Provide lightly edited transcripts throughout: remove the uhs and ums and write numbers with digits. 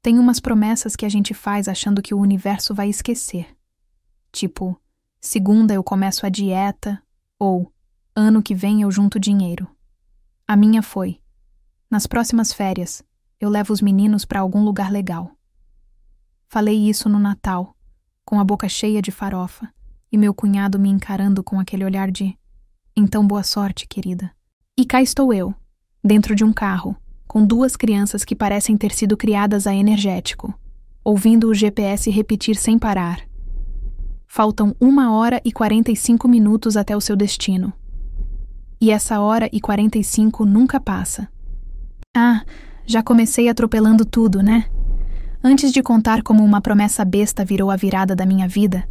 Tem umas promessas que a gente faz achando que o universo vai esquecer. Tipo, segunda eu começo a dieta, ou ano que vem eu junto dinheiro. A minha foi: nas próximas férias, eu levo os meninos para algum lugar legal. Falei isso no Natal, com a boca cheia de farofa, e meu cunhado me encarando com aquele olhar de: então boa sorte, querida. E cá estou eu, dentro de um carro, com duas crianças que parecem ter sido criadas a energético, ouvindo o GPS repetir sem parar: faltam 1h e 45 minutos até o seu destino. E essa 1h45 nunca passa. Ah, já comecei atropelando tudo, né? Antes de contar como uma promessa besta virou a virada da minha vida,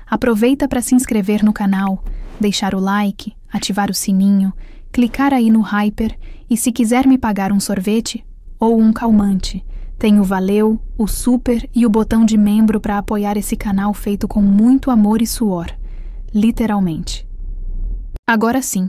aproveita para se inscrever no canal, deixar o like, ativar o sininho, clicar aí no hyper e se quiser me pagar um sorvete ou um calmante, tem o valeu, o super e o botão de membro para apoiar esse canal feito com muito amor e suor, literalmente. Agora sim,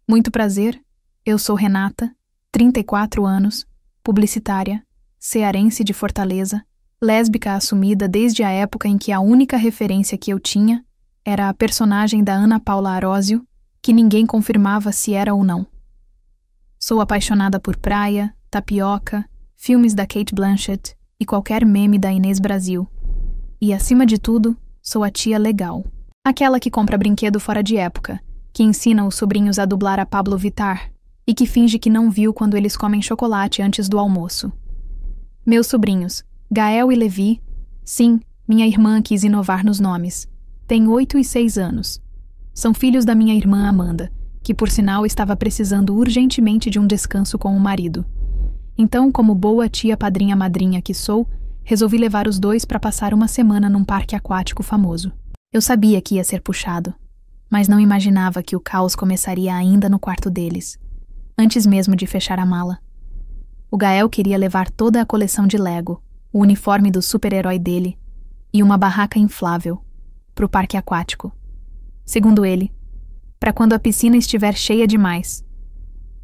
muito prazer, eu sou Renata, 34 anos, publicitária, cearense de Fortaleza, lésbica assumida desde a época em que a única referência que eu tinha era a personagem da Ana Paula Arósio, que ninguém confirmava se era ou não. Sou apaixonada por praia, tapioca, filmes da Cate Blanchett e qualquer meme da Inês Brasil. E, acima de tudo, sou a tia legal. Aquela que compra brinquedo fora de época, que ensina os sobrinhos a dublar a Pablo Vittar e que finge que não viu quando eles comem chocolate antes do almoço. Meus sobrinhos, Gael e Levi, sim, minha irmã quis inovar nos nomes, têm 8 e 6 anos. São filhos da minha irmã Amanda, que por sinal estava precisando urgentemente de um descanso com o marido. Então, como boa tia padrinha-madrinha que sou, resolvi levar os dois para passar uma semana num parque aquático famoso. Eu sabia que ia ser puxado, mas não imaginava que o caos começaria ainda no quarto deles, antes mesmo de fechar a mala. O Gael queria levar toda a coleção de Lego, o uniforme do super-herói dele e uma barraca inflável pro parque aquático. Segundo ele, para quando a piscina estiver cheia demais.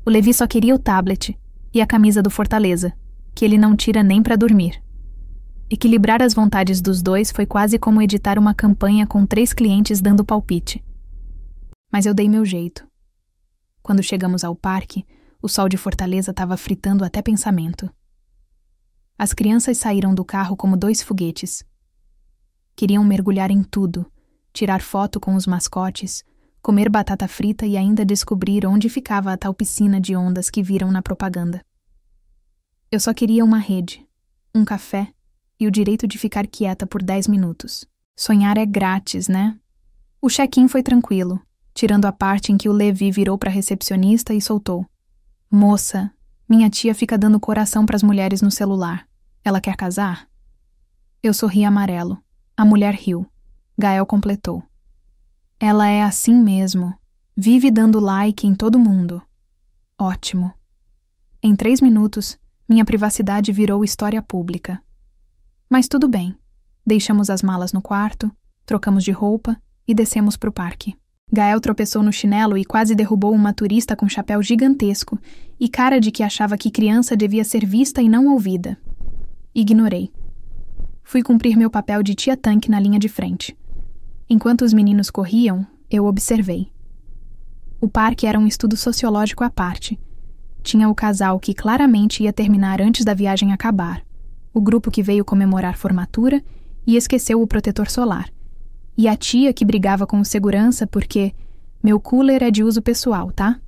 O Levi só queria o tablet e a camisa do Fortaleza, que ele não tira nem para dormir. Equilibrar as vontades dos dois foi quase como editar uma campanha com 3 clientes dando palpite. Mas eu dei meu jeito. Quando chegamos ao parque, o sol de Fortaleza estava fritando até pensamento. As crianças saíram do carro como 2 foguetes. Queriam mergulhar em tudo, tirar foto com os mascotes, comer batata frita e ainda descobrir onde ficava a tal piscina de ondas que viram na propaganda. Eu só queria uma rede, um café e o direito de ficar quieta por 10 minutos. Sonhar é grátis, né? O check-in foi tranquilo, tirando a parte em que o Levi virou para a recepcionista e soltou: "Moça, minha tia fica dando coração para as mulheres no celular. Ela quer casar?" Eu sorri amarelo. A mulher riu. Gael completou: "Ela é assim mesmo. Vive dando like em todo mundo." Ótimo. Em 3 minutos, minha privacidade virou história pública. Mas tudo bem. Deixamos as malas no quarto, trocamos de roupa e descemos pro parque. Gael tropeçou no chinelo e quase derrubou uma turista com chapéu gigantesco e cara de que achava que criança devia ser vista e não ouvida. Ignorei. Fui cumprir meu papel de tia tanque na linha de frente. Enquanto os meninos corriam, eu observei. O parque era um estudo sociológico à parte. Tinha o casal que claramente ia terminar antes da viagem acabar, o grupo que veio comemorar formatura e esqueceu o protetor solar, e a tia que brigava com o segurança porque meu cooler é de uso pessoal, tá?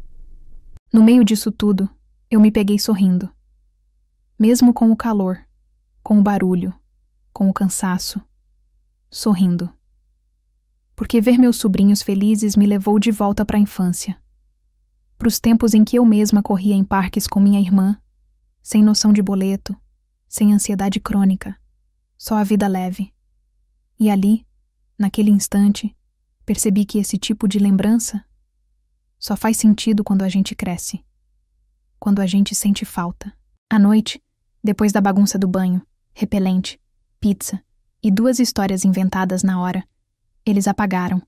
No meio disso tudo, eu me peguei sorrindo. Mesmo com o calor, com o barulho, com o cansaço, sorrindo. Porque ver meus sobrinhos felizes me levou de volta para a infância. Para os tempos em que eu mesma corria em parques com minha irmã, sem noção de boleto, sem ansiedade crônica, só a vida leve. E ali, naquele instante, percebi que esse tipo de lembrança só faz sentido quando a gente cresce, quando a gente sente falta. À noite, depois da bagunça do banho, repelente, pizza e 2 histórias inventadas na hora, eles apagaram.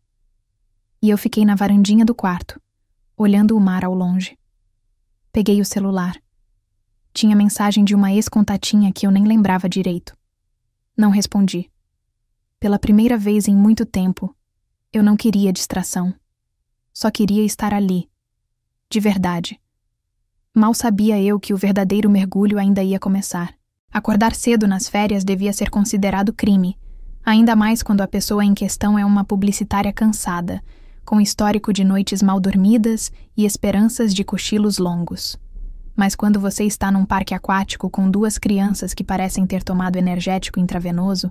E eu fiquei na varandinha do quarto, olhando o mar ao longe. Peguei o celular. Tinha mensagem de uma ex-contatinha que eu nem lembrava direito. Não respondi. Pela primeira vez em muito tempo, eu não queria distração. Só queria estar ali. De verdade. Mal sabia eu que o verdadeiro mergulho ainda ia começar. Acordar cedo nas férias devia ser considerado crime, ainda mais quando a pessoa em questão é uma publicitária cansada, com histórico de noites mal dormidas e esperanças de cochilos longos. Mas quando você está num parque aquático com 2 crianças que parecem ter tomado energético intravenoso,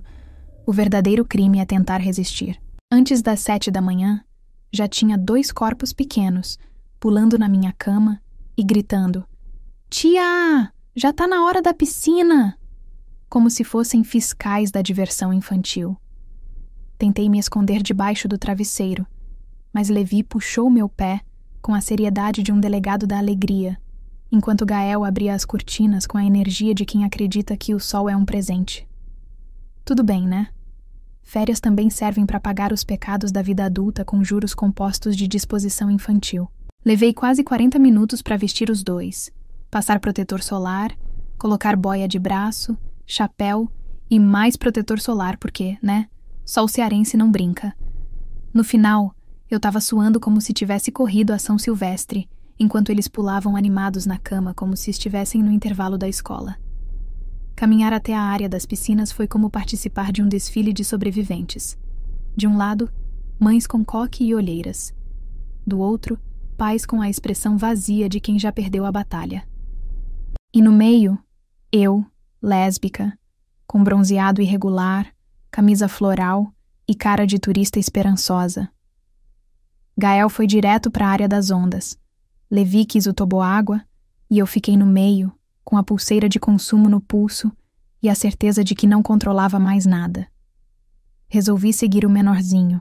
o verdadeiro crime é tentar resistir. Antes das 7 da manhã, já tinha 2 corpos pequenos, pulando na minha cama e gritando: "Tia, já tá na hora da piscina!" Como se fossem fiscais da diversão infantil. Tentei me esconder debaixo do travesseiro, mas Levi puxou meu pé com a seriedade de um delegado da alegria, enquanto Gael abria as cortinas com a energia de quem acredita que o sol é um presente. Tudo bem, né? Férias também servem para pagar os pecados da vida adulta com juros compostos de disposição infantil. Levei quase 40 minutos para vestir os 2, passar protetor solar, colocar boia de braço, chapéu e mais protetor solar porque, né, só o cearense não brinca. No final, eu tava suando como se tivesse corrido a São Silvestre, enquanto eles pulavam animados na cama como se estivessem no intervalo da escola. Caminhar até a área das piscinas foi como participar de um desfile de sobreviventes. De um lado, mães com coque e olheiras. Do outro, pais com a expressão vazia de quem já perdeu a batalha. E no meio, eu, lésbica, com bronzeado irregular, camisa floral e cara de turista esperançosa. Gael foi direto para a área das ondas. Levi quis o toboágua e eu fiquei no meio, com a pulseira de consumo no pulso e a certeza de que não controlava mais nada. Resolvi seguir o menorzinho,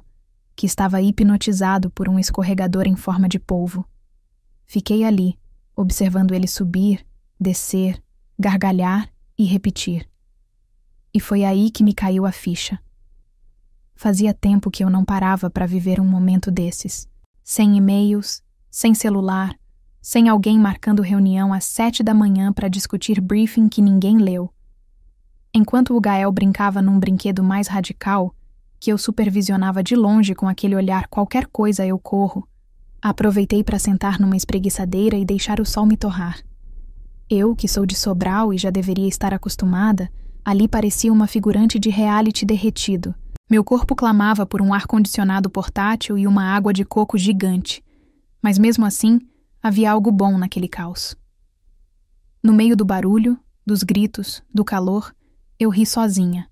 que estava hipnotizado por um escorregador em forma de polvo. Fiquei ali, observando ele subir, descer, gargalhar e repetir. E foi aí que me caiu a ficha. Fazia tempo que eu não parava para viver um momento desses. Sem e-mails, sem celular, sem alguém marcando reunião às 7 da manhã para discutir briefing que ninguém leu. Enquanto o Gael brincava num brinquedo mais radical, que eu supervisionava de longe com aquele olhar qualquer coisa eu corro, aproveitei para sentar numa espreguiçadeira e deixar o sol me torrar. Eu, que sou de Sobral e já deveria estar acostumada, ali parecia uma figurante de reality derretido. Meu corpo clamava por um ar-condicionado portátil e uma água de coco gigante. Mas mesmo assim, havia algo bom naquele caos. No meio do barulho, dos gritos, do calor, eu ri sozinha.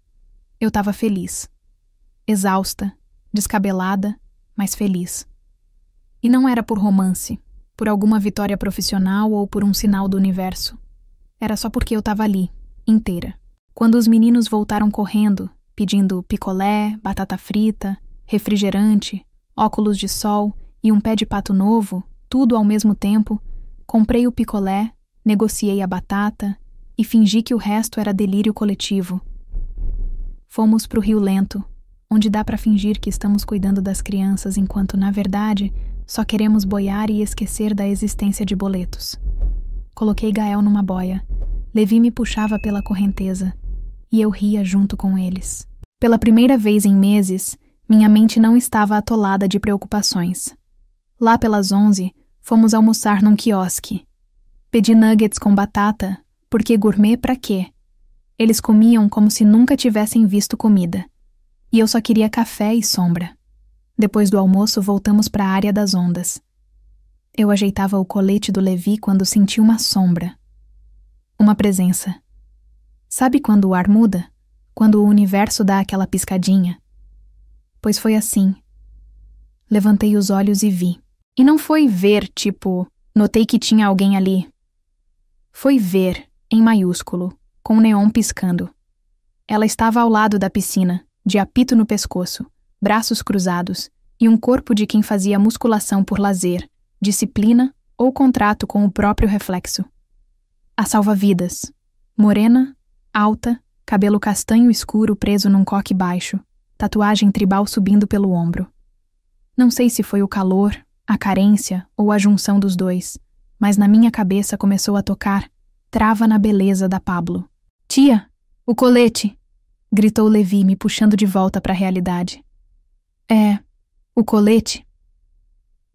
Eu estava feliz. Exausta, descabelada, mas feliz. E não era por romance, por alguma vitória profissional ou por um sinal do universo. Era só porque eu estava ali, inteira. Quando os meninos voltaram correndo, pedindo picolé, batata frita, refrigerante, óculos de sol e um pé de pato novo, tudo ao mesmo tempo, comprei o picolé, negociei a batata e fingi que o resto era delírio coletivo. Fomos pro Rio Lento, onde dá para fingir que estamos cuidando das crianças enquanto, na verdade, só queremos boiar e esquecer da existência de boletos. Coloquei Gael numa boia. Levi me puxava pela correnteza e eu ria junto com eles. Pela primeira vez em meses, minha mente não estava atolada de preocupações. Lá pelas 11, fomos almoçar num quiosque. Pedi nuggets com batata, porque gourmet pra quê? Eles comiam como se nunca tivessem visto comida. E eu só queria café e sombra. Depois do almoço, voltamos para a área das ondas. Eu ajeitava o colete do Levi quando senti uma sombra. Uma presença. Sabe quando o ar muda? Quando o universo dá aquela piscadinha? Pois foi assim. Levantei os olhos e vi. E não foi ver, tipo, notei que tinha alguém ali. Foi ver, em maiúsculo, com o neon piscando. Ela estava ao lado da piscina, de apito no pescoço, braços cruzados e um corpo de quem fazia musculação por lazer, disciplina ou contrato com o próprio reflexo. A salva-vidas. Morena, alta, cabelo castanho escuro preso num coque baixo, tatuagem tribal subindo pelo ombro. Não sei se foi o calor, a carência ou a junção dos dois, mas na minha cabeça começou a tocar penetrava na beleza da Pablo. Tia, o colete! Gritou Levi, me puxando de volta para a realidade. O colete?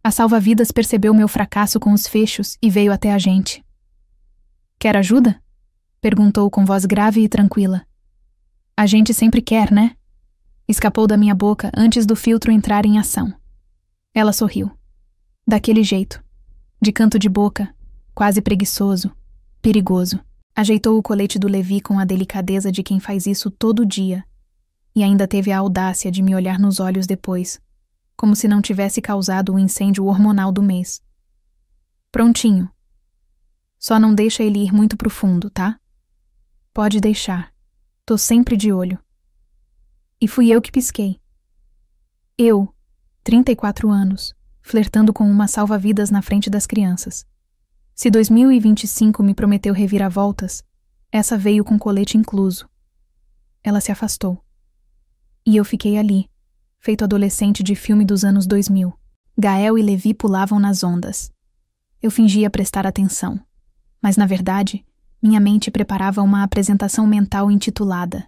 A salva-vidas percebeu meu fracasso com os fechos e veio até a gente. Quer ajuda? Perguntou com voz grave e tranquila. A gente sempre quer, né? Escapou da minha boca antes do filtro entrar em ação. Ela sorriu. Daquele jeito. De canto de boca, quase preguiçoso, perigoso. Ajeitou o colete do Levi com a delicadeza de quem faz isso todo dia. E ainda teve a audácia de me olhar nos olhos depois, como se não tivesse causado o incêndio hormonal do mês. Prontinho. Só não deixa ele ir muito pro fundo, tá? Pode deixar. Tô sempre de olho. E fui eu que pisquei. Eu, 34 anos, flertando com uma salva-vidas na frente das crianças. Se 2025 me prometeu reviravoltas, essa veio com colete incluso. Ela se afastou. E eu fiquei ali, feito adolescente de filme dos anos 2000. Gael e Levi pulavam nas ondas. Eu fingia prestar atenção, mas na verdade, minha mente preparava uma apresentação mental intitulada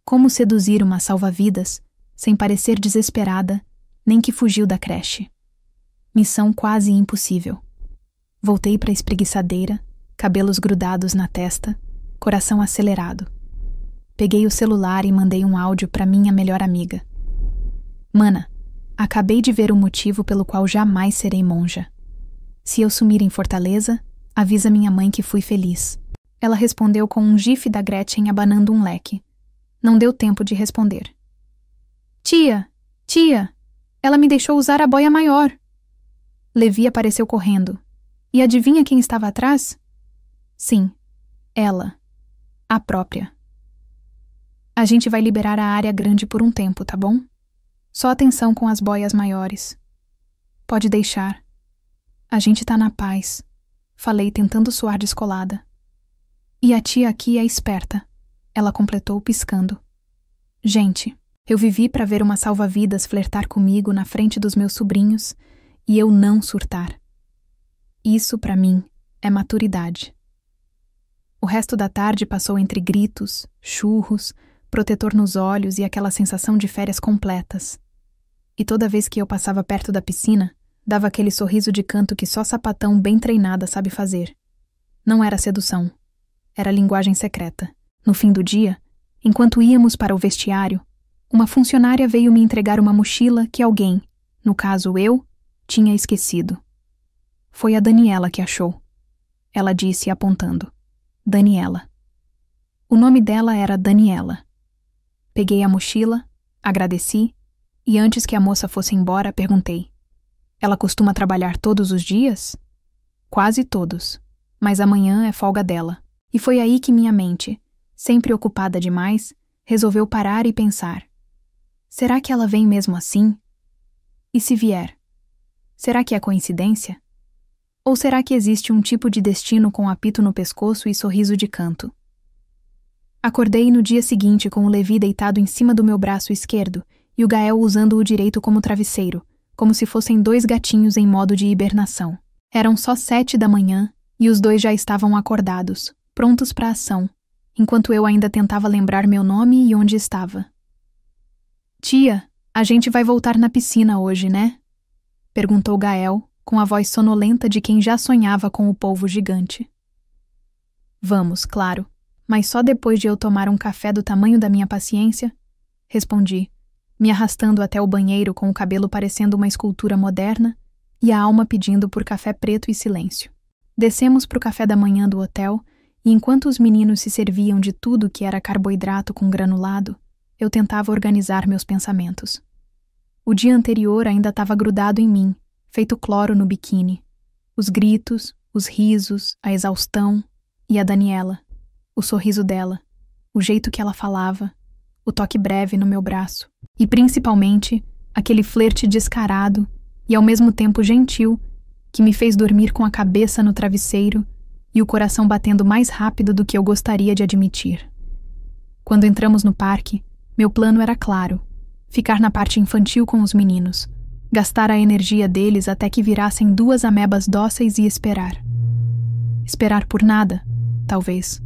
Como seduzir uma salva-vidas sem parecer desesperada, nem que fugiu da creche. Missão quase impossível. Voltei para a espreguiçadeira, cabelos grudados na testa, coração acelerado. Peguei o celular e mandei um áudio para minha melhor amiga. Mana, acabei de ver o motivo pelo qual jamais serei monja. Se eu sumir em Fortaleza, avisa minha mãe que fui feliz. Ela respondeu com um gif da Gretchen abanando um leque. Não deu tempo de responder. Tia! Ela me deixou usar a boia maior. Levi apareceu correndo. E adivinha quem estava atrás? Sim, ela. A própria. A gente vai liberar a área grande por um tempo, tá bom? Só atenção com as boias maiores. Pode deixar. A gente tá na paz. Falei tentando soar descolada. E a tia aqui é esperta. Ela completou piscando. Gente, eu vivi pra ver uma salva-vidas flertar comigo na frente dos meus sobrinhos e eu não surtar. Isso, pra mim, é maturidade. O resto da tarde passou entre gritos, churros, protetor nos olhos e aquela sensação de férias completas. E toda vez que eu passava perto da piscina, dava aquele sorriso de canto que só sapatão bem treinada sabe fazer. Não era sedução. Era linguagem secreta. No fim do dia, enquanto íamos para o vestiário, uma funcionária veio me entregar uma mochila que alguém, no caso eu, tinha esquecido. Foi a Daniela que achou. Ela disse apontando. Daniela. O nome dela era Daniela. Peguei a mochila, agradeci, e antes que a moça fosse embora, perguntei. Ela costuma trabalhar todos os dias? Quase todos, mas amanhã é folga dela. E foi aí que minha mente, sempre ocupada demais, resolveu parar e pensar. Será que ela vem mesmo assim? E se vier? Será que é coincidência? Ou será que existe um tipo de destino com apito no pescoço e sorriso de canto? Acordei no dia seguinte com o Levi deitado em cima do meu braço esquerdo e o Gael usando o direito como travesseiro, como se fossem dois gatinhos em modo de hibernação. Eram só 7 da manhã e os dois já estavam acordados, prontos para a ação, enquanto eu ainda tentava lembrar meu nome e onde estava. Tia, a gente vai voltar na piscina hoje, né? Perguntou Gael, com a voz sonolenta de quem já sonhava com o polvo gigante. Vamos, claro, mas só depois de eu tomar um café do tamanho da minha paciência, respondi, me arrastando até o banheiro com o cabelo parecendo uma escultura moderna e a alma pedindo por café preto e silêncio. Descemos para o café da manhã do hotel e enquanto os meninos se serviam de tudo que era carboidrato com granulado, eu tentava organizar meus pensamentos. O dia anterior ainda estava grudado em mim, feito cloro no biquíni. Os gritos, os risos, a exaustão e a Daniela, o sorriso dela, o jeito que ela falava, o toque breve no meu braço e, principalmente, aquele flerte descarado e ao mesmo tempo gentil que me fez dormir com a cabeça no travesseiro e o coração batendo mais rápido do que eu gostaria de admitir. Quando entramos no parque, meu plano era claro, ficar na parte infantil com os meninos, gastar a energia deles até que virassem 2 amebas dóceis e esperar. Esperar por nada, talvez.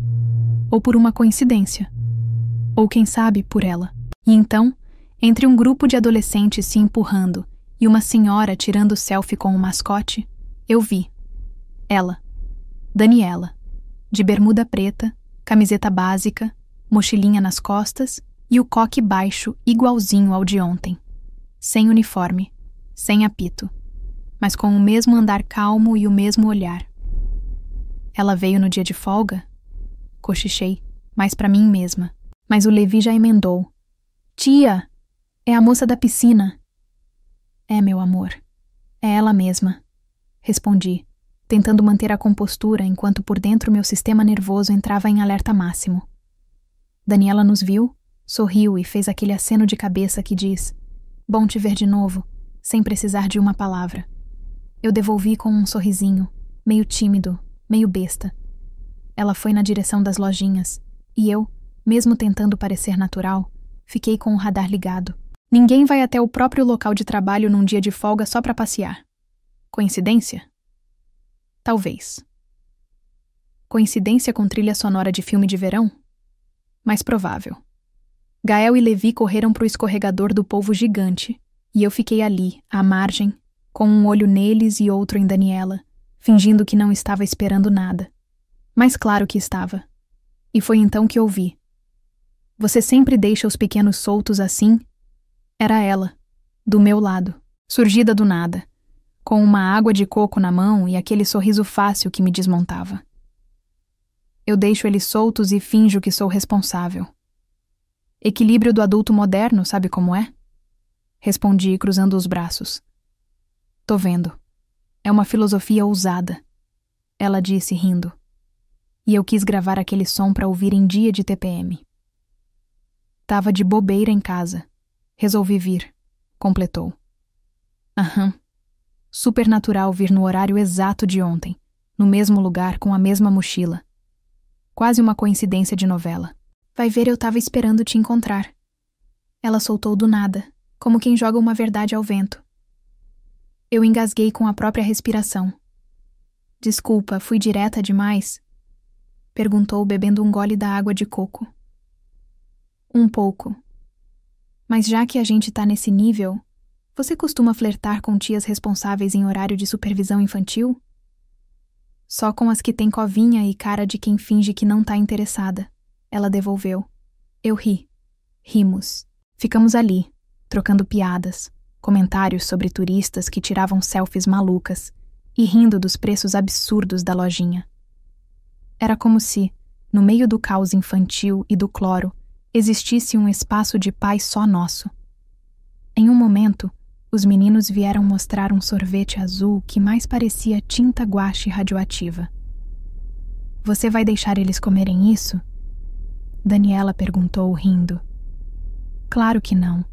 Ou por uma coincidência. Ou quem sabe, por ela. E então, entre um grupo de adolescentes se empurrando e uma senhora tirando selfie com o mascote, eu vi. Ela. Daniela. De bermuda preta, camiseta básica, mochilinha nas costas e o coque baixo igualzinho ao de ontem. Sem uniforme, sem apito, mas com o mesmo andar calmo e o mesmo olhar. Ela veio no dia de folga? Cochichei, mais pra mim mesma. Mas o Levi já emendou. Tia, é a moça da piscina. É, meu amor, é ela mesma, respondi, tentando manter a compostura enquanto por dentro meu sistema nervoso entrava em alerta máximo. Daniela nos viu, sorriu e fez aquele aceno de cabeça que diz: bom te ver de novo, sem precisar de uma palavra. Eu devolvi com um sorrisinho, meio tímido, meio besta. Ela foi na direção das lojinhas, e eu, mesmo tentando parecer natural, fiquei com o radar ligado. Ninguém vai até o próprio local de trabalho num dia de folga só pra passear. Coincidência? Talvez. Coincidência com trilha sonora de filme de verão? Mais provável. Gael e Levi correram pro escorregador do polvo gigante, e eu fiquei ali, à margem, com um olho neles e outro em Daniela, fingindo que não estava esperando nada. Mas claro que estava. E foi então que ouvi. Você sempre deixa os pequenos soltos assim? Era ela, do meu lado, surgida do nada, com uma água de coco na mão e aquele sorriso fácil que me desmontava. Eu deixo eles soltos e finjo que sou responsável. Equilíbrio do adulto moderno, sabe como é? Respondi, cruzando os braços. Tô vendo. É uma filosofia ousada. Ela disse, rindo. E eu quis gravar aquele som pra ouvir em dia de TPM. Tava de bobeira em casa. Resolvi vir, completou. Aham. Super natural vir no horário exato de ontem, no mesmo lugar com a mesma mochila. Quase uma coincidência de novela. Vai ver, eu tava esperando te encontrar. Ela soltou do nada, como quem joga uma verdade ao vento. Eu engasguei com a própria respiração. Desculpa, fui direta demais? Perguntou, bebendo um gole da água de coco. Um pouco. Mas já que a gente tá nesse nível, você costuma flertar com tias responsáveis em horário de supervisão infantil? Só com as que têm covinha e cara de quem finge que não tá interessada. Ela devolveu. Eu ri. Rimos. Ficamos ali, trocando piadas, comentários sobre turistas que tiravam selfies malucas e rindo dos preços absurdos da lojinha. Era como se, no meio do caos infantil e do cloro, existisse um espaço de paz só nosso. Em um momento, os meninos vieram mostrar um sorvete azul que mais parecia tinta guache radioativa. Você vai deixar eles comerem isso? Daniela perguntou, rindo. Claro que não.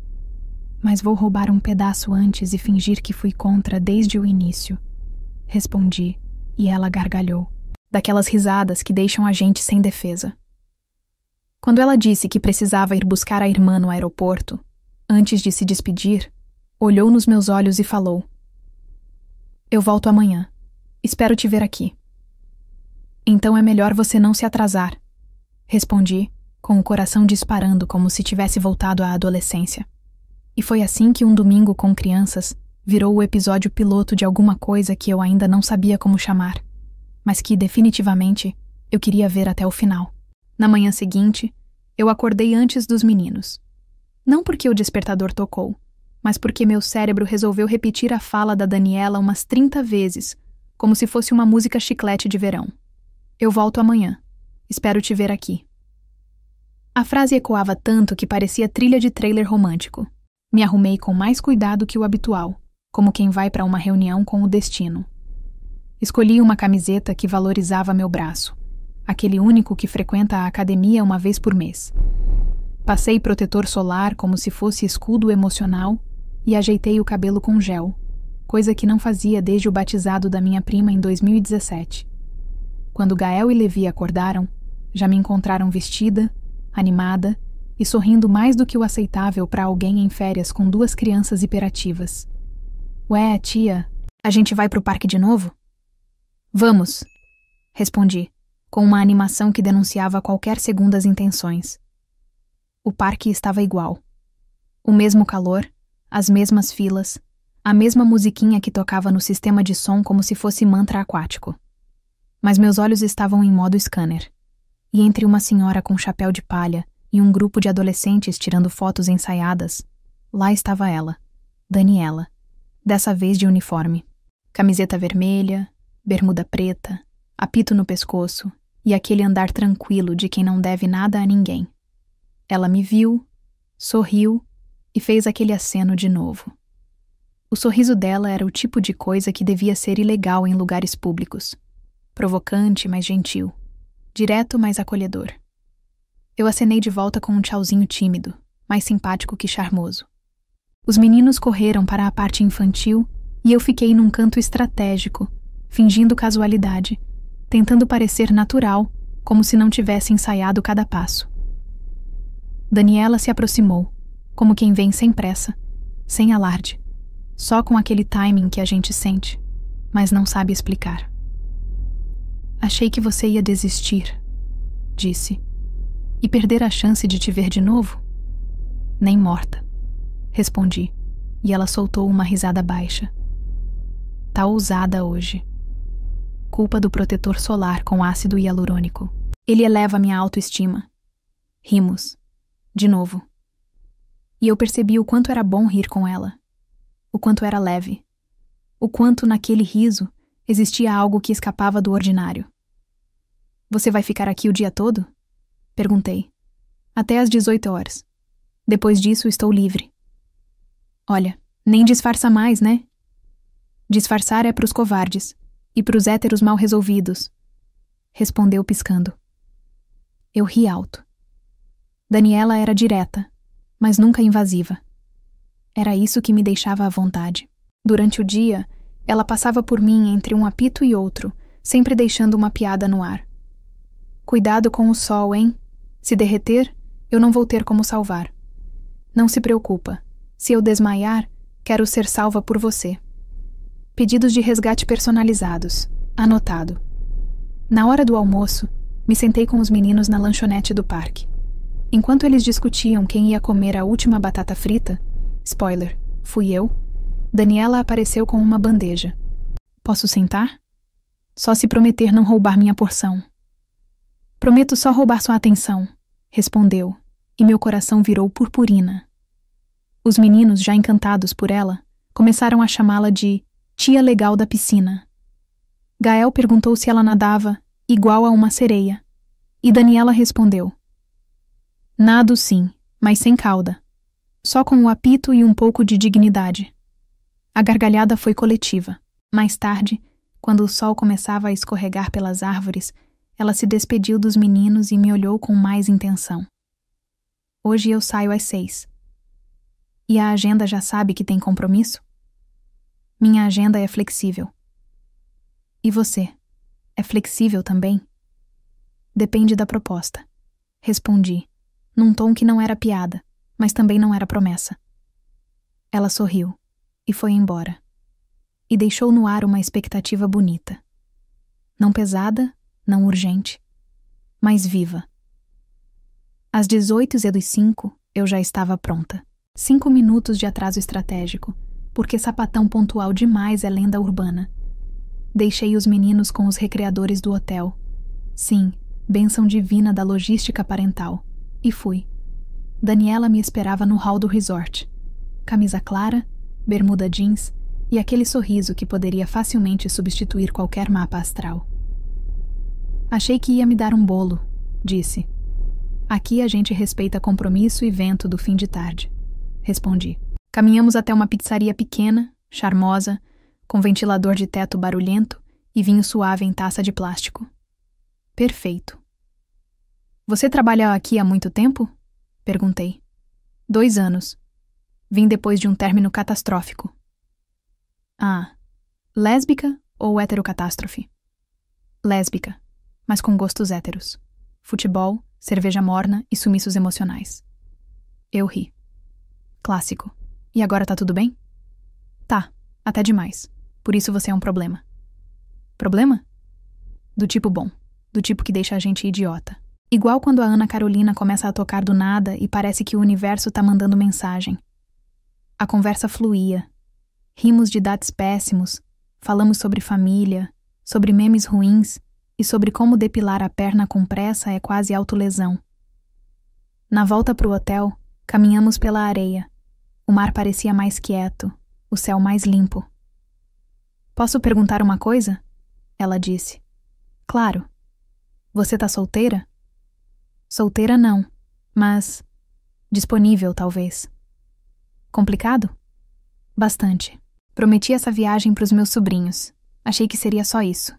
Mas vou roubar um pedaço antes e fingir que fui contra desde o início. Respondi, e ela gargalhou. Daquelas risadas que deixam a gente sem defesa. Quando ela disse que precisava ir buscar a irmã no aeroporto, antes de se despedir, olhou nos meus olhos e falou: Eu volto amanhã. Espero te ver aqui. Então é melhor você não se atrasar, respondi, com o coração disparando como se tivesse voltado à adolescência. E foi assim que um domingo com crianças virou o episódio piloto de alguma coisa que eu ainda não sabia como chamar, mas que, definitivamente, eu queria ver até o final. Na manhã seguinte, eu acordei antes dos meninos. Não porque o despertador tocou, mas porque meu cérebro resolveu repetir a fala da Daniela umas 30 vezes, como se fosse uma música chiclete de verão. Eu volto amanhã. Espero te ver aqui. A frase ecoava tanto que parecia trilha de trailer romântico. Me arrumei com mais cuidado que o habitual, como quem vai para uma reunião com o destino. Escolhi uma camiseta que valorizava meu braço, aquele único que frequenta a academia uma vez por mês. Passei protetor solar como se fosse escudo emocional e ajeitei o cabelo com gel, coisa que não fazia desde o batizado da minha prima em 2017. Quando Gael e Levi acordaram, já me encontraram vestida, animada e sorrindo mais do que o aceitável para alguém em férias com 2 crianças hiperativas. Ué, tia, a gente vai pro parque de novo? Vamos, respondi, com uma animação que denunciava qualquer segundas intenções. O parque estava igual. O mesmo calor, as mesmas filas, a mesma musiquinha que tocava no sistema de som como se fosse mantra aquático. Mas meus olhos estavam em modo scanner. E entre uma senhora com chapéu de palha e um grupo de adolescentes tirando fotos ensaiadas, lá estava ela, Daniela, dessa vez de uniforme. Camiseta vermelha, bermuda preta, apito no pescoço e aquele andar tranquilo de quem não deve nada a ninguém. Ela me viu, sorriu e fez aquele aceno de novo. O sorriso dela era o tipo de coisa que devia ser ilegal em lugares públicos. Provocante, mas gentil. Direto, mas acolhedor. Eu acenei de volta com um tchauzinho tímido, mais simpático que charmoso. Os meninos correram para a parte infantil e eu fiquei num canto estratégico, fingindo casualidade, tentando parecer natural, como se não tivesse ensaiado cada passo. Daniela se aproximou, como quem vem sem pressa, sem alarde, só com aquele timing que a gente sente, mas não sabe explicar. Achei que você ia desistir, disse. E perder a chance de te ver de novo? Nem morta, respondi, e ela soltou uma risada baixa. Tá ousada hoje. Culpa do protetor solar com ácido hialurônico. Ele eleva minha autoestima. Rimos. De novo. E eu percebi o quanto era bom rir com ela. O quanto era leve. O quanto naquele riso existia algo que escapava do ordinário. Você vai ficar aqui o dia todo? Perguntei. Até às 18 horas. Depois disso estou livre. Olha, nem disfarça mais, né? Disfarçar é pros covardes e pros héteros mal resolvidos, respondeu piscando. Eu ri alto. Daniela era direta, mas nunca invasiva. Era isso que me deixava à vontade. Durante o dia, ela passava por mim entre um apito e outro, sempre deixando uma piada no ar. Cuidado com o sol, hein? Se derreter, eu não vou ter como salvar. Não se preocupa. Se eu desmaiar, quero ser salva por você. Pedidos de resgate personalizados. Anotado. Na hora do almoço, me sentei com os meninos na lanchonete do parque. Enquanto eles discutiam quem ia comer a última batata frita, spoiler, fui eu, Daniela apareceu com uma bandeja. Posso sentar? Só se prometer não roubar minha porção. Prometo só roubar sua atenção, respondeu, e meu coração virou purpurina. Os meninos, já encantados por ela, começaram a chamá-la de tia legal da piscina. Gael perguntou se ela nadava igual a uma sereia, e Daniela respondeu: nado sim, mas sem cauda, só com o apito e um pouco de dignidade. A gargalhada foi coletiva. Mais tarde, quando o sol começava a escorregar pelas árvores, ela se despediu dos meninos e me olhou com mais intenção. Hoje eu saio às 6. E a agenda já sabe que tem compromisso? Minha agenda é flexível. E você? É flexível também? Depende da proposta. Respondi, num tom que não era piada, mas também não era promessa. Ela sorriu e foi embora. E deixou no ar uma expectativa bonita. Não pesada, não urgente, mas viva. Às 18h05, eu já estava pronta. 5 minutos de atraso estratégico, porque sapatão pontual demais é lenda urbana. Deixei os meninos com os recreadores do hotel. Sim, bênção divina da logística parental. E fui. Daniela me esperava no hall do resort. Camisa clara, bermuda jeans e aquele sorriso que poderia facilmente substituir qualquer mapa astral. Achei que ia me dar um bolo, disse. Aqui a gente respeita compromisso e vento do fim de tarde, respondi. Caminhamos até uma pizzaria pequena, charmosa, com ventilador de teto barulhento e vinho suave em taça de plástico. Perfeito. Você trabalha aqui há muito tempo? Perguntei. 2 anos. Vim depois de um término catastrófico. Ah, lésbica ou heterocatástrofe? Lésbica, mas com gostos héteros. Futebol, cerveja morna e sumiços emocionais. Eu ri. Clássico. E agora tá tudo bem? Tá, até demais. Por isso você é um problema. Problema? Do tipo bom. do tipo que deixa a gente idiota. Igual quando a Ana Carolina começa a tocar do nada e parece que o universo tá mandando mensagem. A conversa fluía. Rimos de dates péssimos, falamos sobre família, sobre memes ruins e sobre como depilar a perna com pressa é quase autolesão. Na volta pro hotel, caminhamos pela areia. O mar parecia mais quieto, o céu mais limpo. Posso perguntar uma coisa? Ela disse. Claro. Você tá solteira? Solteira não, mas disponível talvez. Complicado? Bastante. Prometi essa viagem pros meus sobrinhos. Achei que seria só isso.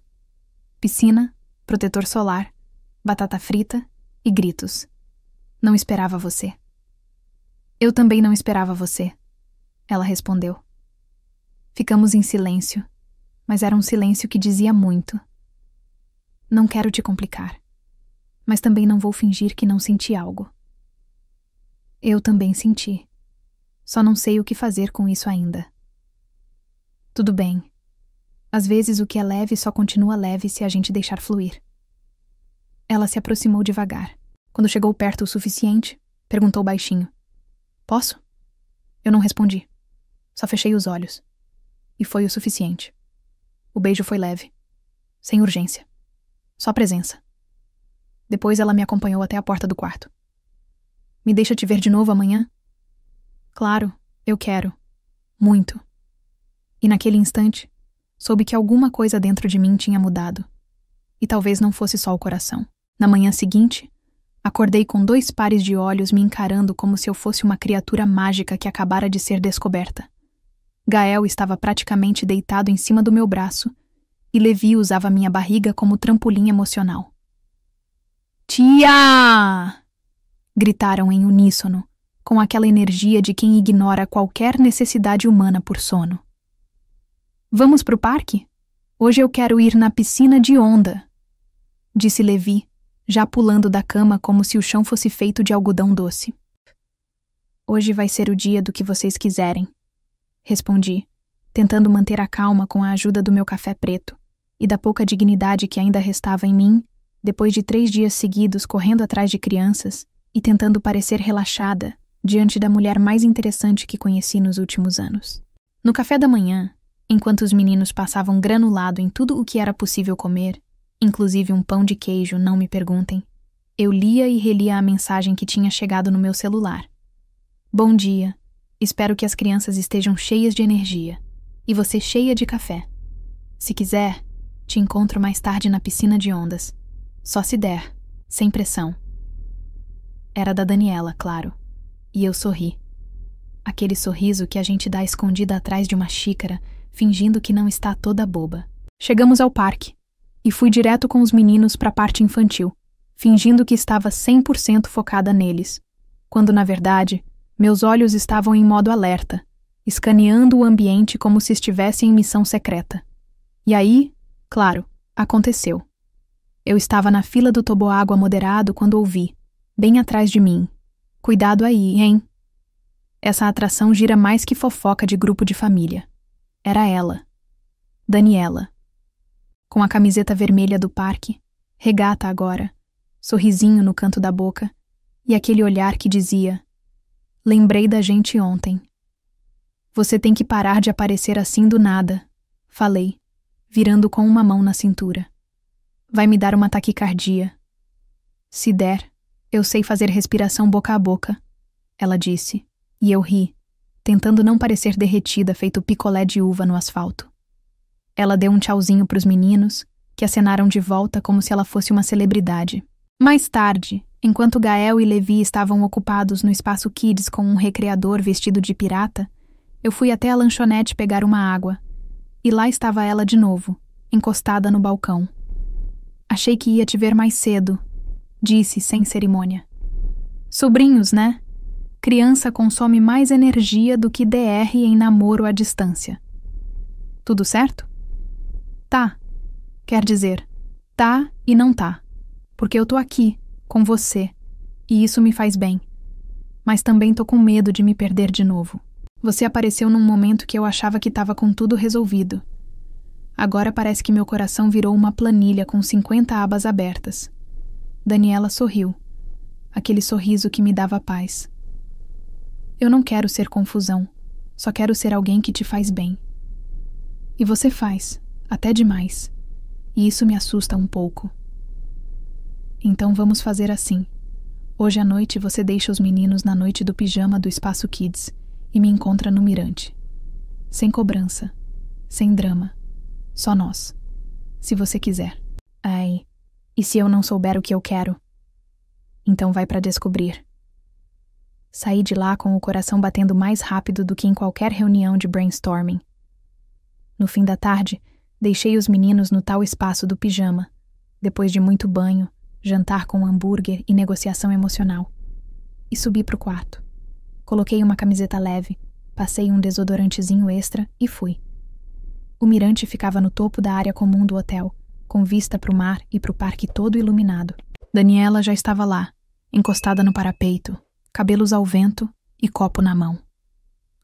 Piscina, protetor solar, batata frita e gritos. Não esperava você. Eu também não esperava você, ela respondeu. Ficamos em silêncio, mas era um silêncio que dizia muito. Não quero te complicar, mas também não vou fingir que não senti algo. Eu também senti. Só não sei o que fazer com isso ainda. Tudo bem. Às vezes o que é leve só continua leve se a gente deixar fluir. Ela se aproximou devagar. Quando chegou perto o suficiente, perguntou baixinho. Posso? Eu não respondi. Só fechei os olhos. E foi o suficiente. O beijo foi leve. Sem urgência. Só presença. Depois ela me acompanhou até a porta do quarto. Me deixa te ver de novo amanhã? Claro, eu quero. Muito. E naquele instante, soube que alguma coisa dentro de mim tinha mudado. E talvez não fosse só o coração. Na manhã seguinte, acordei com 2 pares de olhos me encarando como se eu fosse uma criatura mágica que acabara de ser descoberta. Gael estava praticamente deitado em cima do meu braço e Levi usava minha barriga como trampolim emocional. Tia! Gritaram em uníssono, com aquela energia de quem ignora qualquer necessidade humana por sono. Vamos pro parque? Hoje eu quero ir na piscina de onda, disse Levi, já pulando da cama como se o chão fosse feito de algodão doce. Hoje vai ser o dia do que vocês quiserem, respondi, tentando manter a calma com a ajuda do meu café preto e da pouca dignidade que ainda restava em mim, depois de 3 dias seguidos correndo atrás de crianças e tentando parecer relaxada diante da mulher mais interessante que conheci nos últimos anos. No café da manhã, enquanto os meninos passavam granulado em tudo o que era possível comer, inclusive um pão de queijo, não me perguntem, eu lia e relia a mensagem que tinha chegado no meu celular. Bom dia. Espero que as crianças estejam cheias de energia e você cheia de café. Se quiser, te encontro mais tarde na piscina de ondas. Só se der, sem pressão. Era da Daniela, claro, e eu sorri. Aquele sorriso que a gente dá escondida atrás de uma xícara, fingindo que não está toda boba. Chegamos ao parque e fui direto com os meninos para a parte infantil, fingindo que estava 100% focada neles, quando na verdade meus olhos estavam em modo alerta, escaneando o ambiente como se estivesse em missão secreta. E aí, claro, aconteceu. Eu estava na fila do toboágua moderado quando ouvi, bem atrás de mim. Cuidado aí, hein? Essa atração gira mais que fofoca de grupo de família. Era ela, Daniela. Com a camiseta vermelha do parque, regata agora, sorrisinho no canto da boca e aquele olhar que dizia: lembrei da gente ontem. Você tem que parar de aparecer assim do nada, falei, virando com uma mão na cintura. Vai me dar uma taquicardia. Se der, eu sei fazer respiração boca a boca, ela disse, e eu ri, tentando não parecer derretida feito picolé de uva no asfalto. Ela deu um tchauzinho pros meninos, que acenaram de volta como se ela fosse uma celebridade. Mais tarde, enquanto Gael e Levi estavam ocupados no espaço Kids com um recreador vestido de pirata, eu fui até a lanchonete pegar uma água. E lá estava ela de novo, encostada no balcão. Achei que ia te ver mais cedo, disse sem cerimônia. Sobrinhos, né? Criança consome mais energia do que DR em namoro à distância. Tudo certo? Tá. Quer dizer, tá e não tá. Porque eu tô aqui, com você, e isso me faz bem. Mas também tô com medo de me perder de novo. Você apareceu num momento que eu achava que tava com tudo resolvido. Agora parece que meu coração virou uma planilha com 50 abas abertas. Daniela sorriu. Aquele sorriso que me dava paz. Eu não quero ser confusão. Só quero ser alguém que te faz bem. E você faz, até demais. E isso me assusta um pouco. Então vamos fazer assim. Hoje à noite você deixa os meninos na noite do pijama do Espaço Kids e me encontra no Mirante. Sem cobrança. Sem drama. Só nós. Se você quiser. Ai, e se eu não souber o que eu quero? Então vai pra descobrir. Saí de lá com o coração batendo mais rápido do que em qualquer reunião de brainstorming. No fim da tarde, deixei os meninos no tal espaço do pijama, depois de muito banho, jantar com hambúrguer e negociação emocional. E subi pro quarto. Coloquei uma camiseta leve, passei um desodorantezinho extra e fui. O mirante ficava no topo da área comum do hotel, com vista pro mar e pro parque todo iluminado. Daniela já estava lá, encostada no parapeito, cabelos ao vento e copo na mão.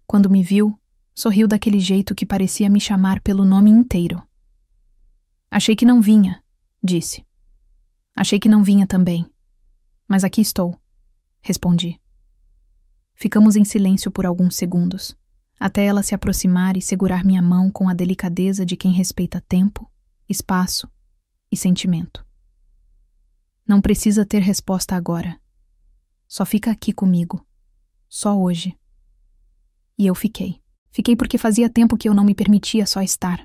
Quando me viu, sorriu daquele jeito que parecia me chamar pelo nome inteiro. Achei que não vinha, disse. Achei que não vinha também. Mas aqui estou, respondi. Ficamos em silêncio por alguns segundos, até ela se aproximar e segurar minha mão com a delicadeza de quem respeita tempo, espaço e sentimento. Não precisa ter resposta agora. Só fica aqui comigo. Só hoje. E eu fiquei. Fiquei porque fazia tempo que eu não me permitia só estar.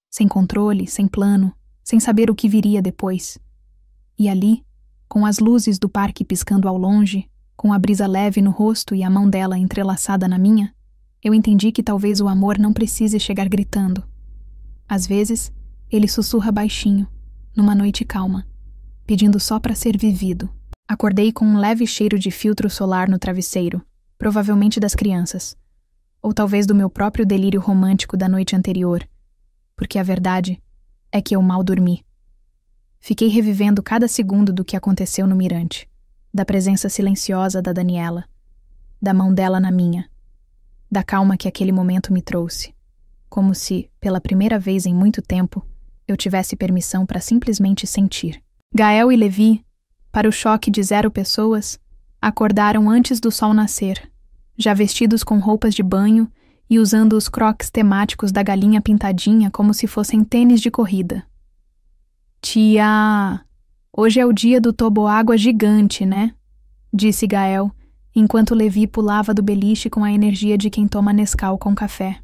Sem controle, sem plano, sem saber o que viria depois. E ali, com as luzes do parque piscando ao longe, com a brisa leve no rosto e a mão dela entrelaçada na minha, eu entendi que talvez o amor não precise chegar gritando. Às vezes, ele sussurra baixinho, numa noite calma, pedindo só para ser vivido. Acordei com um leve cheiro de filtro solar no travesseiro, provavelmente das crianças, ou talvez do meu próprio delírio romântico da noite anterior, porque a verdade é que eu mal dormi. Fiquei revivendo cada segundo do que aconteceu no mirante, da presença silenciosa da Daniela, da mão dela na minha, da calma que aquele momento me trouxe, como se, pela primeira vez em muito tempo, eu tivesse permissão para simplesmente sentir. Gael e Levi, para o choque de 0 pessoas, acordaram antes do sol nascer, já vestidos com roupas de banho e usando os crocs temáticos da galinha pintadinha como se fossem tênis de corrida. Tia, hoje é o dia do toboágua gigante, né? Disse Gael, enquanto Levi pulava do beliche com a energia de quem toma Nescau com café.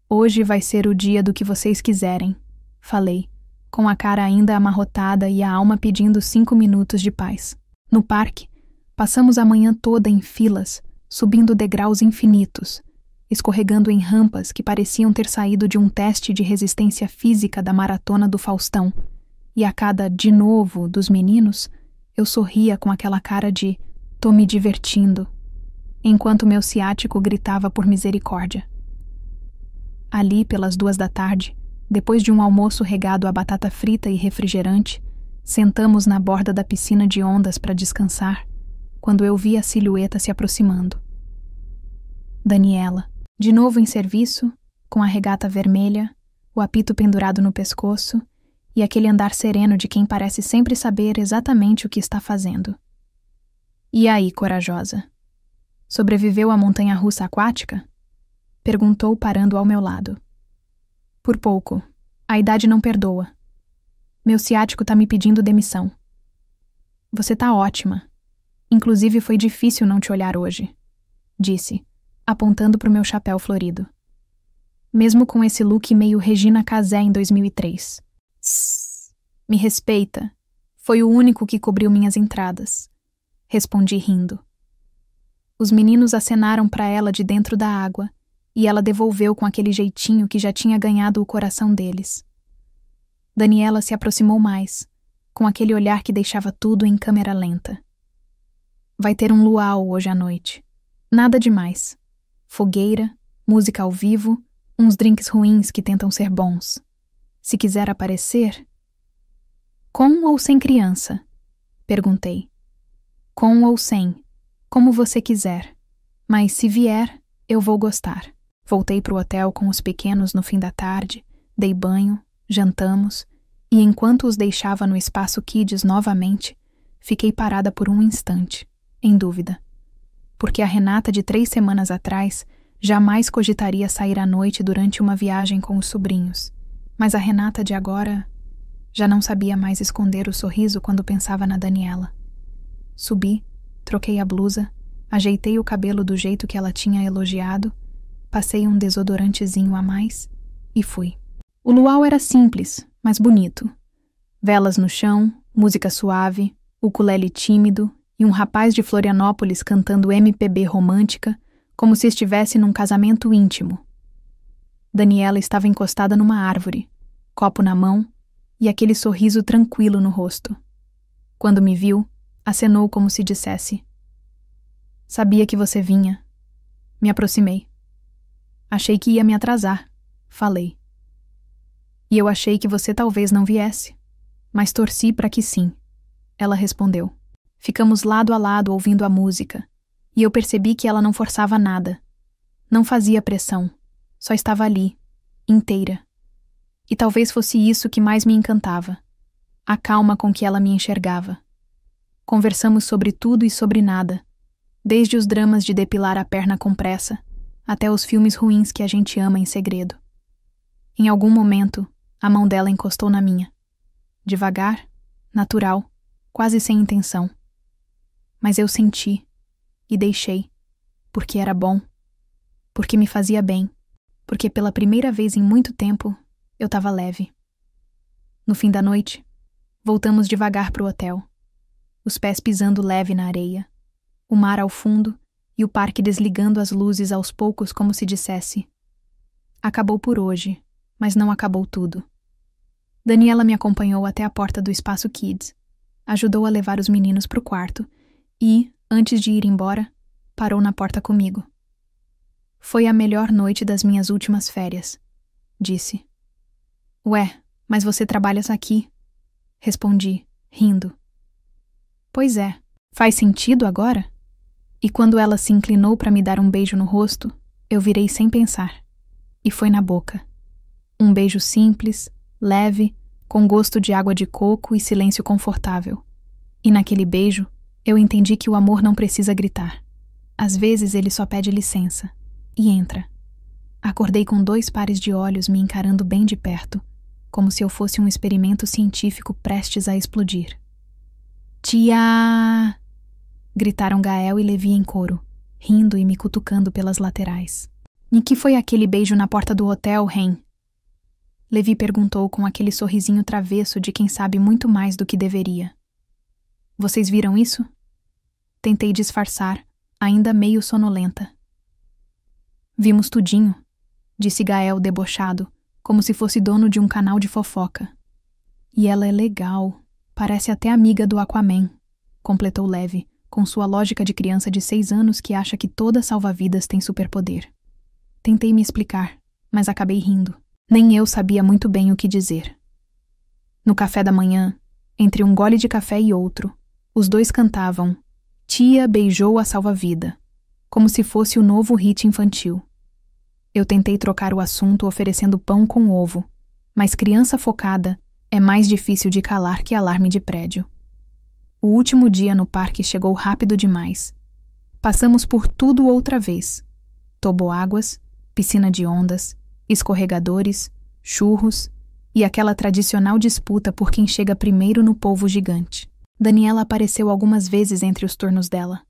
Hoje vai ser o dia do que vocês quiserem, falei, com a cara ainda amarrotada e a alma pedindo 5 minutos de paz. No parque, passamos a manhã toda em filas, subindo degraus infinitos, escorregando em rampas que pareciam ter saído de um teste de resistência física da maratona do Faustão, e a cada de novo dos meninos, eu sorria com aquela cara de "tô me divertindo", enquanto meu ciático gritava por misericórdia. Ali, pelas 2 da tarde, depois de um almoço regado a batata frita e refrigerante, sentamos na borda da piscina de ondas para descansar, quando eu vi a silhueta se aproximando. Daniela, de novo em serviço, com a regata vermelha, o apito pendurado no pescoço e aquele andar sereno de quem parece sempre saber exatamente o que está fazendo. E aí, corajosa? Sobreviveu à montanha-russa aquática? Perguntou parando ao meu lado. Por pouco. A idade não perdoa. Meu ciático tá me pedindo demissão. Você tá ótima. Inclusive foi difícil não te olhar hoje, disse, apontando pro meu chapéu florido. Mesmo com esse look meio Regina Casé em 2003. Tss, me respeita. Foi o único que cobriu minhas entradas. Respondi rindo. Os meninos acenaram para ela de dentro da água e ela devolveu com aquele jeitinho que já tinha ganhado o coração deles. Daniela se aproximou mais, com aquele olhar que deixava tudo em câmera lenta. Vai ter um luau hoje à noite. Nada demais. Fogueira, música ao vivo, uns drinks ruins que tentam ser bons. Se quiser aparecer... Com ou sem criança? Perguntei. Com ou sem, como você quiser. Mas se vier, eu vou gostar. Voltei pro hotel com os pequenos no fim da tarde, Dei banho, jantamos, e enquanto os deixava no espaço Kids novamente, fiquei parada por um instante, em dúvida. Porque a Renata de 3 semanas atrás jamais cogitaria sair à noite durante uma viagem com os sobrinhos. Mas a Renata de agora já não sabia mais esconder o sorriso quando pensava na Daniela. Subi, troquei a blusa, ajeitei o cabelo do jeito que ela tinha elogiado, passei um desodorantezinho a mais e fui. O luau era simples, mas bonito. Velas no chão, música suave, ukulele tímido e um rapaz de Florianópolis cantando MPB romântica como se estivesse num casamento íntimo. Daniela estava encostada numa árvore, copo na mão e aquele sorriso tranquilo no rosto. Quando me viu, acenou como se dissesse: "Sabia que você vinha." Me aproximei. "Achei que ia me atrasar", falei. "E eu achei que você talvez não viesse, mas torci para que sim", ela respondeu. Ficamos lado a lado ouvindo a música, e eu percebi que ela não forçava nada. Não fazia pressão, só estava ali, inteira. E talvez fosse isso que mais me encantava, a calma com que ela me enxergava. Conversamos sobre tudo e sobre nada, desde os dramas de depilar a perna com pressa, até os filmes ruins que a gente ama em segredo. Em algum momento, a mão dela encostou na minha. Devagar, natural, quase sem intenção. Mas eu senti, e deixei, porque era bom, porque me fazia bem, porque pela primeira vez em muito tempo, eu estava leve. No fim da noite, voltamos devagar para o hotel, os pés pisando leve na areia, o mar ao fundo e o parque desligando as luzes aos poucos como se dissesse: acabou por hoje, mas não acabou tudo. Daniela me acompanhou até a porta do espaço Kids, ajudou a levar os meninos para o quarto e, antes de ir embora, parou na porta comigo. "Foi a melhor noite das minhas últimas férias", disse. "Ué, mas você trabalha aqui", respondi, rindo. "Pois é, faz sentido agora?" E quando ela se inclinou para me dar um beijo no rosto, eu virei sem pensar. E foi na boca. Um beijo simples, leve, com gosto de água de coco e silêncio confortável. E naquele beijo, eu entendi que o amor não precisa gritar. Às vezes ele só pede licença. E entra. Acordei com 2 pares de olhos me encarando bem de perto, como se eu fosse um experimento científico prestes a explodir. "Tia!" gritaram Gael e Levi em coro, rindo e me cutucando pelas laterais. "E que foi aquele beijo na porta do hotel, Ren?" Levi perguntou com aquele sorrisinho travesso de quem sabe muito mais do que deveria. "Vocês viram isso?" Tentei disfarçar, ainda meio sonolenta. "Vimos tudinho", disse Gael debochado, como se fosse dono de um canal de fofoca. "E ela é legal, parece até amiga do Aquaman", completou Levi, com sua lógica de criança de 6 anos que acha que toda salva-vidas tem superpoder. Tentei me explicar, mas acabei rindo. Nem eu sabia muito bem o que dizer. No café da manhã, entre um gole de café e outro, os 2 cantavam "Tia beijou a salva-vida", como se fosse o novo hit infantil. Eu tentei trocar o assunto oferecendo pão com ovo, mas criança focada é mais difícil de calar que alarme de prédio. O último dia no parque chegou rápido demais. Passamos por tudo outra vez. Toboáguas, piscina de ondas, escorregadores, churros e aquela tradicional disputa por quem chega primeiro no polvo gigante. Daniela apareceu algumas vezes entre os turnos dela.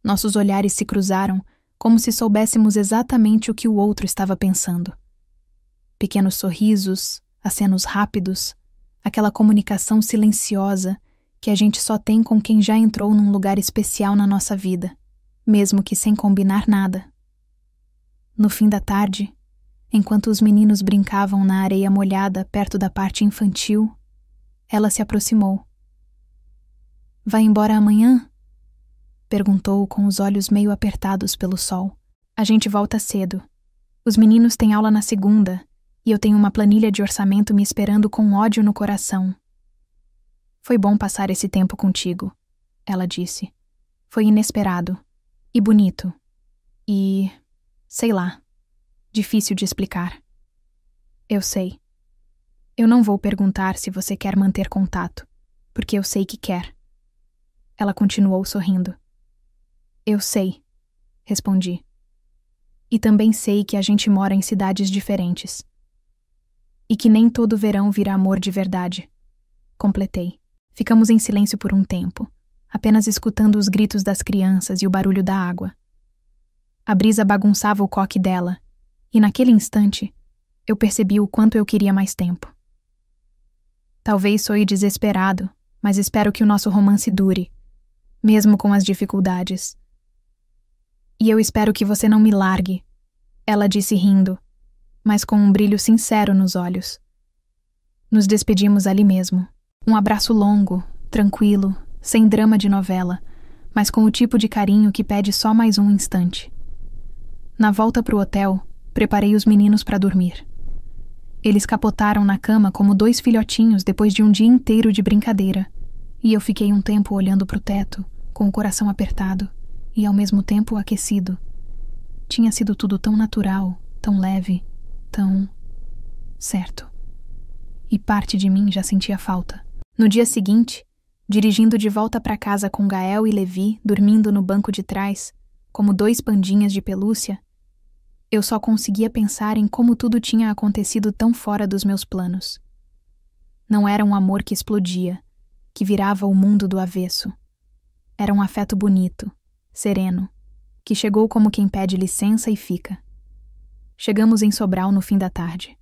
Nossos olhares se cruzaram como se soubéssemos exatamente o que o outro estava pensando. Pequenos sorrisos, acenos rápidos, aquela comunicação silenciosa que a gente só tem com quem já entrou num lugar especial na nossa vida, mesmo que sem combinar nada. No fim da tarde, enquanto os meninos brincavam na areia molhada perto da parte infantil, ela se aproximou. "Vai embora amanhã?" perguntou com os olhos meio apertados pelo sol. "A gente volta cedo. Os meninos têm aula na segunda e eu tenho uma planilha de orçamento me esperando com ódio no coração." "Foi bom passar esse tempo contigo", ela disse. "Foi inesperado. E bonito. E... sei lá. Difícil de explicar." Eu sei. Eu não vou perguntar se você quer manter contato, porque eu sei que quer. Ela continuou sorrindo. Eu sei, respondi. E também sei que a gente mora em cidades diferentes. E que nem todo verão vira amor de verdade. Completei. Ficamos em silêncio por um tempo, apenas escutando os gritos das crianças e o barulho da água. A brisa bagunçava o coque dela, e naquele instante, eu percebi o quanto eu queria mais tempo. Talvez soe desesperado, mas espero que o nosso romance dure, mesmo com as dificuldades. E eu espero que você não me largue, ela disse rindo, mas com um brilho sincero nos olhos. Nos despedimos ali mesmo. Um abraço longo, tranquilo, sem drama de novela, mas com o tipo de carinho que pede só mais um instante. Na volta pro hotel, preparei os meninos para dormir. Eles capotaram na cama como 2 filhotinhos depois de um dia inteiro de brincadeira, e eu fiquei um tempo olhando pro teto, com o coração apertado e ao mesmo tempo aquecido. Tinha sido tudo tão natural, tão leve, tão certo. E parte de mim já sentia falta. No dia seguinte, dirigindo de volta para casa com Gael e Levi dormindo no banco de trás, como 2 pandinhas de pelúcia, eu só conseguia pensar em como tudo tinha acontecido tão fora dos meus planos. Não era um amor que explodia, que virava o mundo do avesso. Era um afeto bonito, sereno, que chegou como quem pede licença e fica. Chegamos em Sobral no fim da tarde.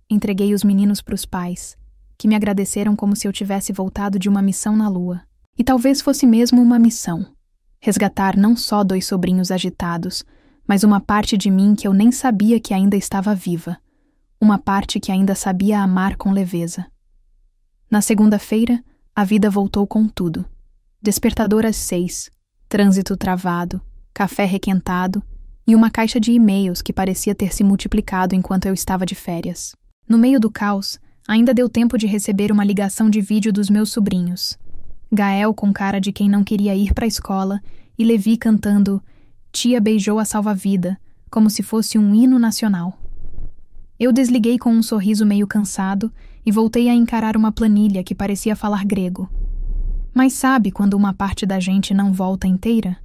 Entreguei os meninos para os pais, que me agradeceram como se eu tivesse voltado de uma missão na lua. E talvez fosse mesmo uma missão. Resgatar não só 2 sobrinhos agitados, mas uma parte de mim que eu nem sabia que ainda estava viva. Uma parte que ainda sabia amar com leveza. Na segunda-feira, a vida voltou com tudo. Despertador às 6, trânsito travado, café requentado e uma caixa de e-mails que parecia ter se multiplicado enquanto eu estava de férias. No meio do caos, ainda deu tempo de receber uma ligação de vídeo dos meus sobrinhos. Gael com cara de quem não queria ir para a escola e Levi cantando "Tia beijou a salva-vida", como se fosse um hino nacional. Eu desliguei com um sorriso meio cansado e voltei a encarar uma planilha que parecia falar grego. Mas sabe quando uma parte da gente não volta inteira?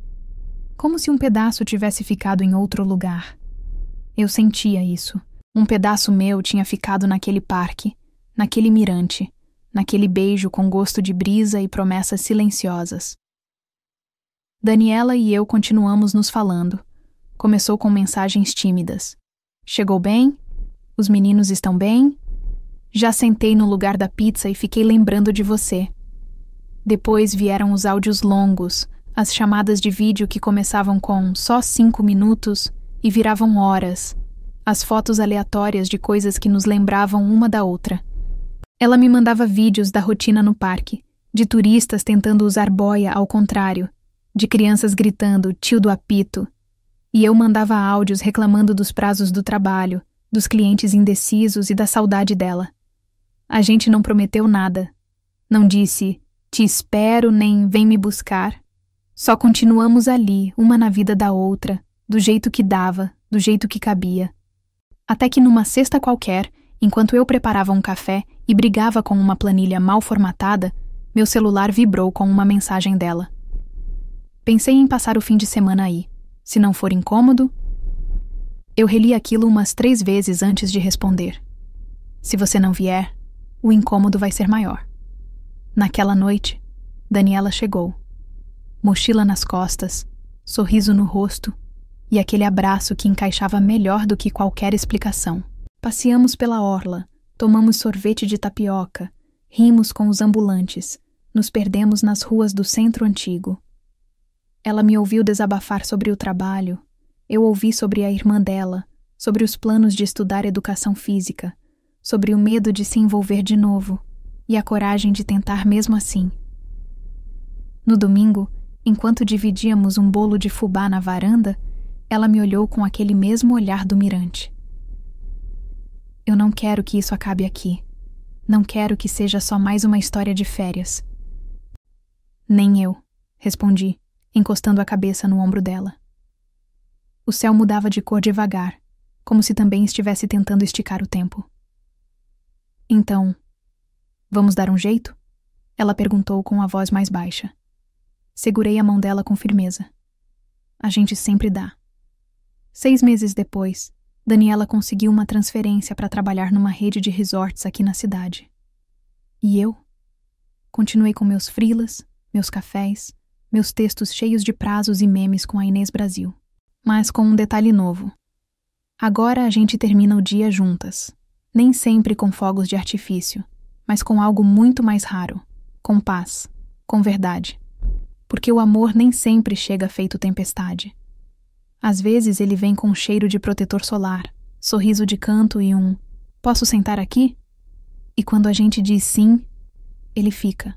Como se um pedaço tivesse ficado em outro lugar. Eu sentia isso. Um pedaço meu tinha ficado naquele parque, naquele mirante, naquele beijo com gosto de brisa e promessas silenciosas. Daniela e eu continuamos nos falando. Começou com mensagens tímidas. Chegou bem? Os meninos estão bem? Já sentei no lugar da pizza e fiquei lembrando de você. Depois vieram os áudios longos, as chamadas de vídeo que começavam com só 5 minutos e viravam horas, as fotos aleatórias de coisas que nos lembravam uma da outra. Ela me mandava vídeos da rotina no parque, de turistas tentando usar boia ao contrário, de crianças gritando "tio do apito", e eu mandava áudios reclamando dos prazos do trabalho, dos clientes indecisos e da saudade dela. A gente não prometeu nada. Não disse "te espero" nem "vem me buscar". Só continuamos ali, uma na vida da outra, do jeito que dava, do jeito que cabia. Até que numa sexta qualquer, enquanto eu preparava um café e brigava com uma planilha mal formatada, meu celular vibrou com uma mensagem dela. Pensei em passar o fim de semana aí. Se não for incômodo... Eu reli aquilo umas 3 vezes antes de responder. Se você não vier, o incômodo vai ser maior. Naquela noite, Daniela chegou. Mochila nas costas, sorriso no rosto e aquele abraço que encaixava melhor do que qualquer explicação. Passeamos pela orla, tomamos sorvete de tapioca, rimos com os ambulantes, nos perdemos nas ruas do centro antigo. Ela me ouviu desabafar sobre o trabalho, eu ouvi sobre a irmã dela, sobre os planos de estudar educação física, sobre o medo de se envolver de novo e a coragem de tentar mesmo assim. No domingo, enquanto dividíamos um bolo de fubá na varanda, ela me olhou com aquele mesmo olhar do mirante. Eu não quero que isso acabe aqui. Não quero que seja só mais uma história de férias. Nem eu, respondi, encostando a cabeça no ombro dela. O céu mudava de cor devagar, como se também estivesse tentando esticar o tempo. Então, vamos dar um jeito? Ela perguntou com a voz mais baixa. Segurei a mão dela com firmeza. A gente sempre dá. 6 meses depois, Daniela conseguiu uma transferência para trabalhar numa rede de resorts aqui na cidade. E eu? Continuei com meus freelas, meus cafés, meus textos cheios de prazos e memes com a Inês Brasil. Mas com um detalhe novo. Agora a gente termina o dia juntas. Nem sempre com fogos de artifício, mas com algo muito mais raro. Com paz, com verdade. Porque o amor nem sempre chega feito tempestade. Às vezes ele vem com um cheiro de protetor solar, sorriso de canto e um "posso sentar aqui?" E quando a gente diz sim, ele fica.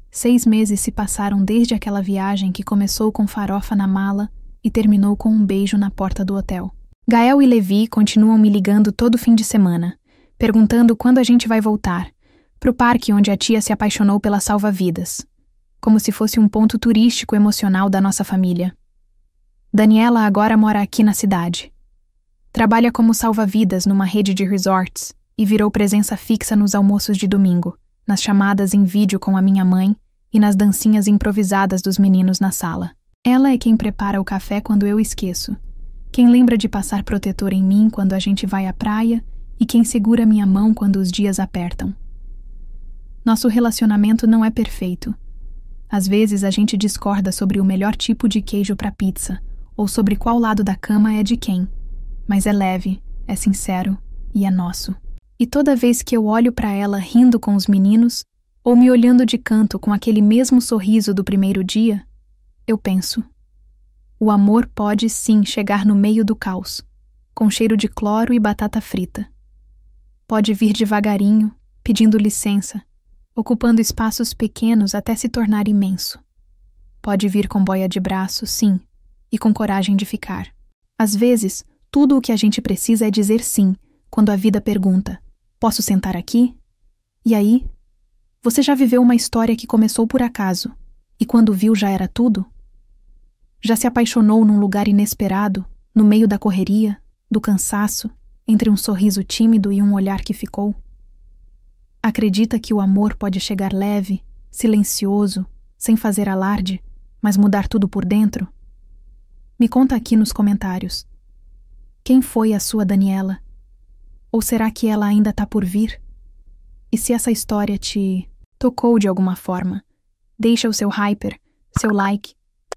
6 meses se passaram desde aquela viagem que começou com farofa na mala e terminou com um beijo na porta do hotel. Gael e Levi continuam me ligando todo fim de semana, perguntando quando a gente vai voltar, pro parque onde a tia se apaixonou pela salva-vidas, como se fosse um ponto turístico emocional da nossa família. Daniela agora mora aqui na cidade. Trabalha como salva-vidas numa rede de resorts e virou presença fixa nos almoços de domingo, nas chamadas em vídeo com a minha mãe e nas dancinhas improvisadas dos meninos na sala. Ela é quem prepara o café quando eu esqueço, quem lembra de passar protetor em mim quando a gente vai à praia e quem segura minha mão quando os dias apertam. Nosso relacionamento não é perfeito. Às vezes a gente discorda sobre o melhor tipo de queijo para pizza ou sobre qual lado da cama é de quem, mas é leve, é sincero e é nosso. E toda vez que eu olho para ela rindo com os meninos ou me olhando de canto com aquele mesmo sorriso do primeiro dia, eu penso: o amor pode sim chegar no meio do caos, com cheiro de cloro e batata frita. Pode vir devagarinho, pedindo licença, ocupando espaços pequenos até se tornar imenso. Pode vir com boia de braço, sim, e com coragem de ficar. Às vezes, tudo o que a gente precisa é dizer sim, quando a vida pergunta: posso sentar aqui? E aí? Você já viveu uma história que começou por acaso, e quando viu já era tudo? Já se apaixonou num lugar inesperado, no meio da correria, do cansaço, entre um sorriso tímido e um olhar que ficou? Acredita que o amor pode chegar leve, silencioso, sem fazer alarde, mas mudar tudo por dentro? Me conta aqui nos comentários. Quem foi a sua Daniela? Ou será que ela ainda tá por vir? E se essa história te tocou de alguma forma, deixa o seu hyper, seu like,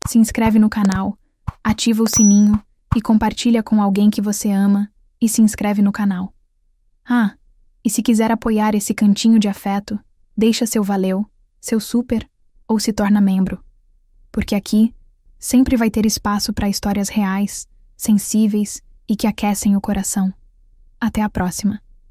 se inscreve no canal, ativa o sininho e compartilha com alguém que você ama e se inscreve no canal. Ah, e se quiser apoiar esse cantinho de afeto, deixa seu valeu, seu super ou se torna membro. Porque aqui sempre vai ter espaço para histórias reais, sensíveis e que aquecem o coração. Até a próxima.